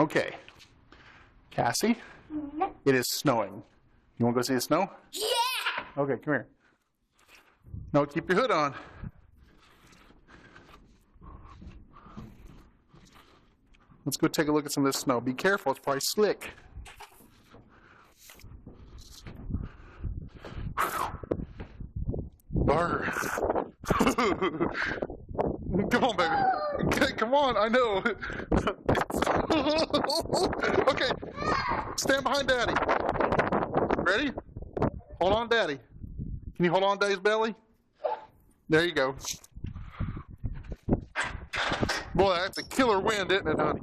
Okay. Cassie, it is snowing. You want to go see the snow? Yeah! Okay, come here. No, keep your hood on. Let's go take a look at some of this snow. Be careful, it's probably slick. Brr. Come on, baby. Okay, come on, I know. Okay, stand behind Daddy. Ready? Hold on, Daddy. Can you hold on Daddy's belly? There you go. Boy, that's a killer wind, isn't it, honey?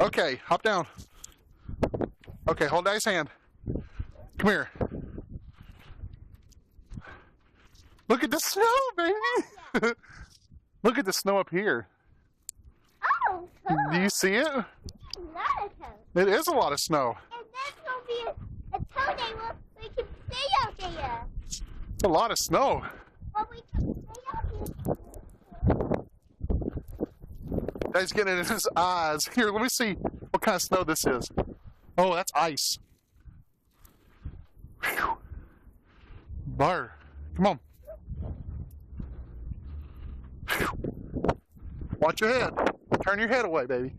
Okay, hop down. Okay, hold Daddy's hand. Come here. Look at the snow, baby. Look at the snow up here. Oh, cool. Do you see it? A lot of snow. It is a lot of snow. And there's going to be a toenail we can stay out there. It's a lot of snow. Well, we can stay out here. Daddy's getting it in his eyes. Here, let me see what kind of snow this is. Oh, that's ice. Whew. Bar. Come on. Whew. Watch your head. Turn your head away, baby.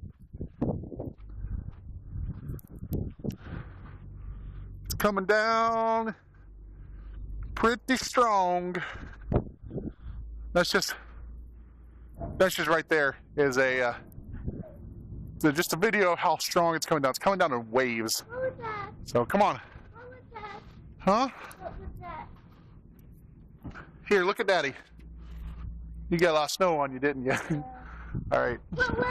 It's coming down pretty strong. That's just right there is just a video of how strong it's coming down. It's coming down in waves. What was that? So come on. What was that? Huh? What was that? Here, look at Daddy. You got a lot of snow on you, didn't you? All right. What was